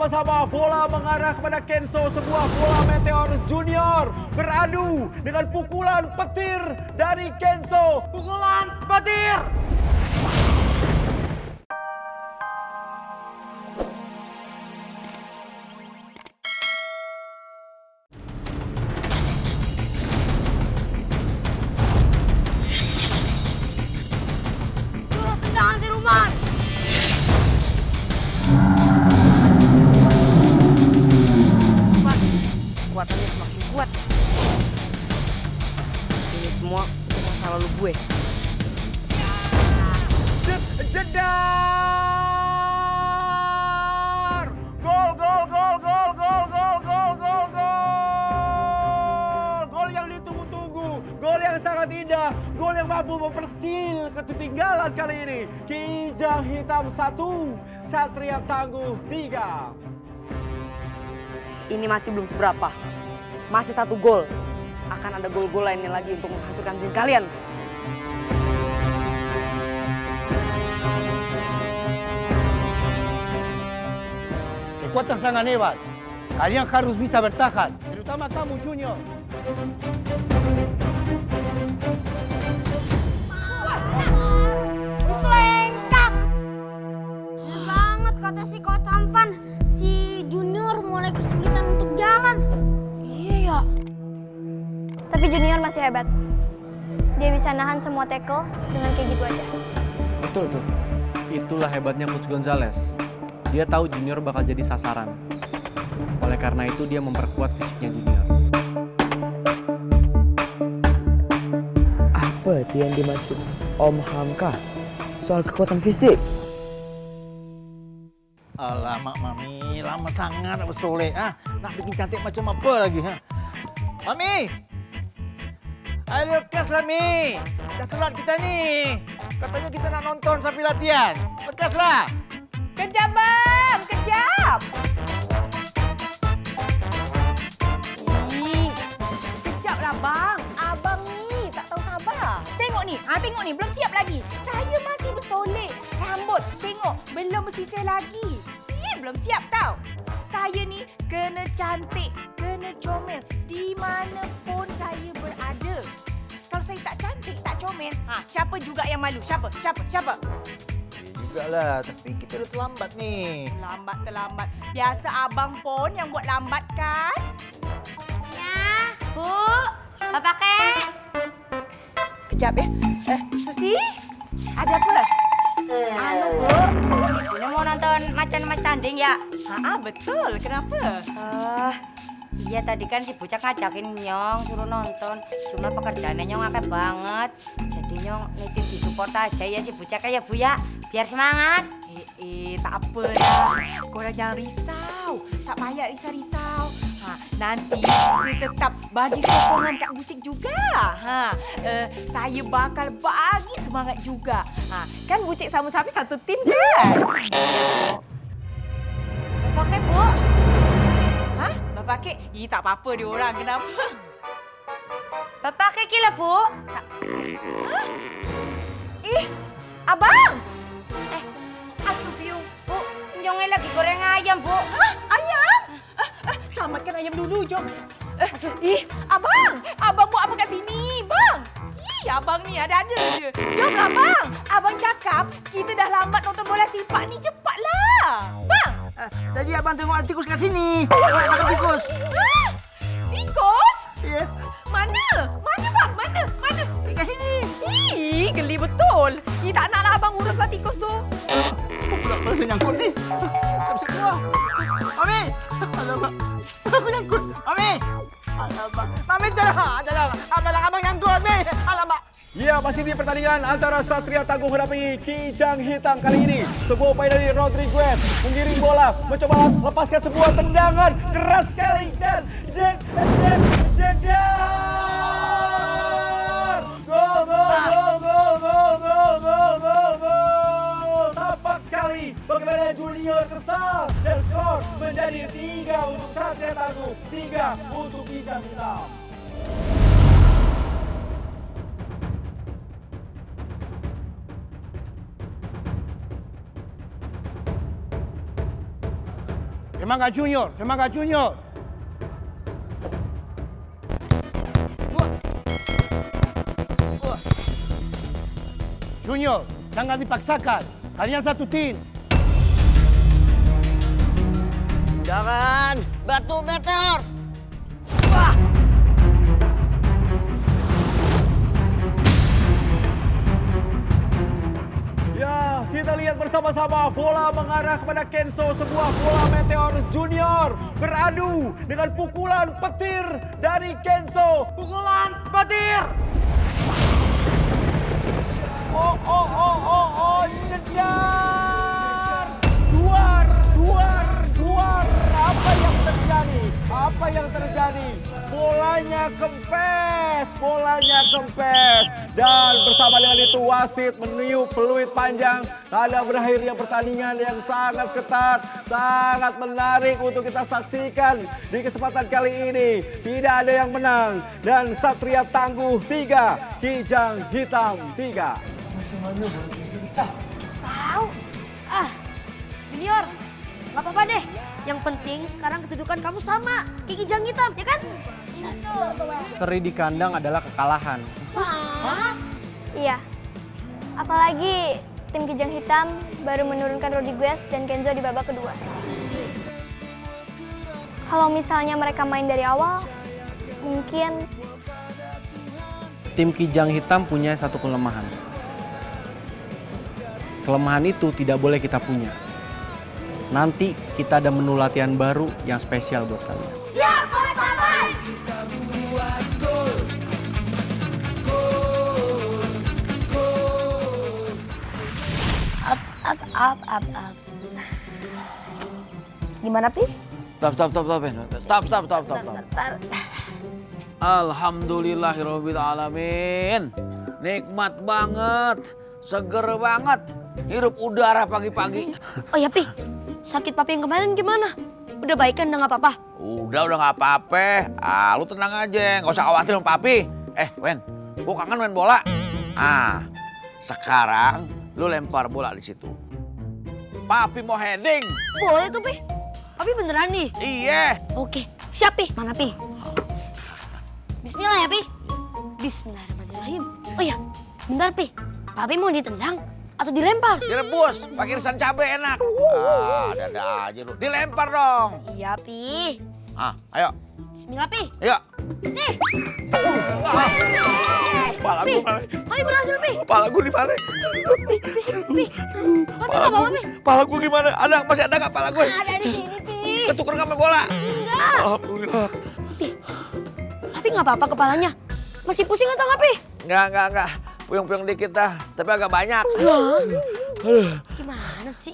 Bersama-sama bola mengarah kepada Kenso, sebuah bola meteor junior beradu dengan pukulan petir dari Kenso. Pukulan petir! Suruh tendangan siluman! Kekuatannya semakin kuat. Ini semua masalah lalu gue. Jedar! Gol, gol, gol, gol, gol, gol, gol, gol, gol! Gol yang ditunggu-tunggu, gol yang sangat indah, gol yang mampu memperkecil ketertinggalan kali ini. Kijang Hitam 1, Satria Tangguh 3. Ini masih belum seberapa. Masih 1 gol. Akan ada gol-gol lainnya lagi untuk menghancurkan tim kalian. Kekuatan sangat hebat. Kalian harus bisa bertahan, terutama kamu Junior. Selengkap. Bener banget kata si Coach Ampan. Si Junior mulai kesulitan untuk jalan. Iya ya. Tapi Junior masih hebat. Dia bisa nahan semua tackle dengan kayak gitu aja. Betul tuh. Itulah hebatnya Coach Gonzales. Dia tahu Junior bakal jadi sasaran. Oleh karena itu dia memperkuat fisiknya Junior. Apa itu yang dimaksud Om Hamka soal kekuatan fisik? Alamak Mami, lama sangat nak bersolek. Nak bikin cantik macam apa lagi? Mami! Ayo lekaslah Mi. Dah telat kita ni. Katanya kita nak nonton sambil latihan. Lekaslah. Kejap bang, kejap. Ih, kejap lah bang. Abang ni tak tahu sabar. Tengok ni, tengok ni, belum siap lagi. Saya masih bersolek. Rambut, tengok, belum bersisir lagi. Belum siap tau. Saya ni kena cantik, kena comel di mana pun saya berada. Kalau saya tak cantik, tak comel, siapa juga yang malu? Siapa? Jugalah, tapi kita dah terlambat ni. Terlambat. Biasa abang pun yang buat lambat kan? Ya, Bu. Bapak Kek. Kejap ya. Susi, ada apa? Anu, Bu. Ini mau nonton macan mas tanding ya? Betul. Kenapa? Iya tadi kan si Bucak ngajakin Nyong suruh nonton. Cuma pekerjaannya Nyong akeh banget. Jadi Nyong nitip disupport aja ya si Bucak ya Bu ya. Biar semangat. Tak apa lah. Korang jangan risau. Tak payah risau-risau. Nanti kita tetap bagi sokongan Kak Bucik juga. Saya bakal bagi semangat juga. Kan Bucik sama-sama satu tim kan? Bapak Kek, Bu. Bapak Kek? Tak apa-apa dia orang. Kenapa? Bapak Kek gila, Bu. Abang! Aduh, Biu. Bu, Nyongnya lagi goreng ayam, Bu. Ayam? Selamatkan ayam dulu, jom. Abang! Abang buat apa kat sini, bang? Abang ni ada-ada je. Jomlah, bang. Abang cakap kita dah lambat nonton bola sepak ni. Cepatlah. Bang! Tadi abang tengok ada tikus kat sini. Awak tangkap tikus. Tikus? Ya, Mana? Mana, bang? Mana? kat sini. Geli betul. Tak naklah abang uruslah tikus tu. Pula pasal nyangkut ni. Tak bisa keluar. Mami! Alamak. Aku nyangkut. Mami! Alamak. Mami, tolong. Abang nyangkut, Mami. Alamak. Ya, masih di pertandingan antara Satria Tangguh menghadapi Kijang Hitam kali ini. Sebuah upaya dari Rodriguez menggiring bola, mencoba lepaskan sebuah tendangan keras sekali dan jedar! Gol! Tampak sekali bagaimana Junior kesal dan skor menjadi 3 untuk Satria Tangguh, 3 untuk Kijang Hitam. Terima Semangat Junior, semangat Junior. Junior, jangan dipaksakan. Kalian satu tim. Jangan, batu meteor. Ya, kita lihat bersama-sama bola mengarah kepada Kenzo, sebuah bola meteor junior beradu dengan pukulan petir dari Kenzo. Pukulan petir. Oh, jedar. Duar. Apa yang terjadi? Bolanya kempes. Dan bersama dengan itu wasit meniup peluit panjang. Tanda berakhirnya pertandingan yang sangat ketat, sangat menarik untuk kita saksikan di kesempatan kali ini. Tidak ada yang menang dan Satria Tangguh 3, Kijang Hitam 3. Tahu. Junior, nggak apa-apa deh. Yang penting sekarang kedudukan kamu sama Kiki Kijang Hitam, ya kan? Seri di kandang adalah kekalahan. Iya. Apalagi tim Kijang Hitam baru menurunkan Rodriguez dan Kenzo di babak kedua. Kalau misalnya mereka main dari awal, mungkin Tim Kijang Hitam punya satu kelemahan. Kelemahan itu tidak boleh kita punya. Nanti kita ada menu latihan baru yang spesial buat kalian. siap, Coach Taman! Up. Gimana, Pi? Stop. Alhamdulillahirrahmanirrahim. Nikmat banget, seger banget. Hirup udara pagi-pagi. Oh ya, Pi. Sakit papi yang kemarin gimana? Udah baik kan, udah nggak apa-apa? Udah nggak apa-apa. Lu tenang aja, nggak usah khawatir sama papi. Wen, gua kangen main bola. Sekarang lu lempar bola di situ. Papi mau heading. Boleh tuh, Pi. Papi beneran nih? Iya. Oke, siap, Pi. Mana, Pi? Bismillah ya, Pi. Bismillahirrahmanirrahim. Oh ya, bentar, Pi. Papi mau ditendang atau dilempar? Direbus, pakai irisan cabai enak. Ada aja lu. Dilempar dong. Iya, Pi. Ayo. Bismillah, Pi. Ayo. Nih. Kepala Pi, gua mana? Papi berhasil, Pi. Kepala gua di mana? Pi. Papi nggak apa-apa, Pi. Kepala gua gimana? Masih ada nggak kepala gue? Ada di sini, Pi. Ketuker nggak sama bola? Enggak. Alhamdulillah. Papi nggak apa-apa kepalanya. Masih pusing atau nggak, Pi? Enggak. Puyeng-puyeng dikit dah, tapi agak banyak. Gimana sih?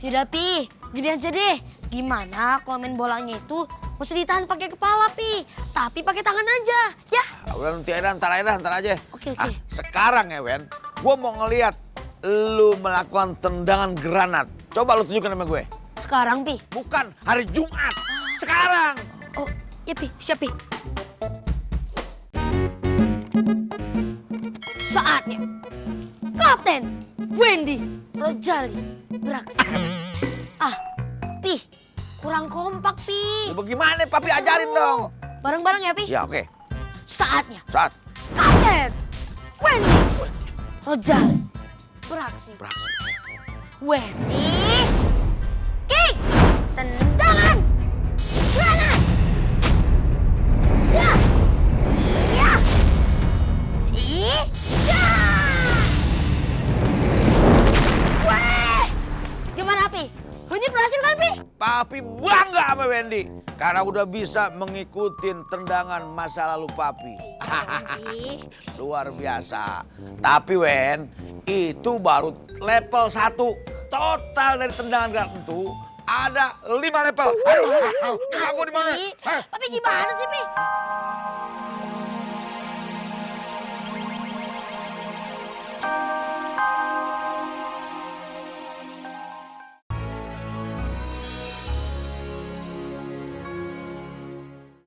Yaudah, Pi. Gini aja deh. Gimana kalau main bolanya itu mesti ditahan pakai kepala, Pi. Tapi pakai tangan aja, ya? Udah nanti aja, ntar aja. Oke. Sekarang ya, Wen. Gue mau ngeliat lu melakukan tendangan granat. Coba lu tunjukkan sama gue. Sekarang, Pi. Bukan hari Jumat. Sekarang. Oh, ya, Pi. Siap, Pi. Saatnya Kapten Wendy Rojali beraksi. Pi, kurang kompak, Pi. Ya bagaimana, Papi ajarin dong. Bareng-bareng ya, Pi. Ya, oke. Saatnya Saat. Kapten Wendy Rojali beraksi. Wendy, kick, tendangan, granat. Ya. Weh! Gimana, Pi? Wendy berhasil kan, Pi? Papi bangga sama Wendy. Karena udah bisa mengikuti tendangan masa lalu Papi. Luar biasa. Tapi Wen, itu baru level 1. Total dari tendangan granat itu ada 5 level. Aduh, aku di mana? Tapi gimana sih, Pi?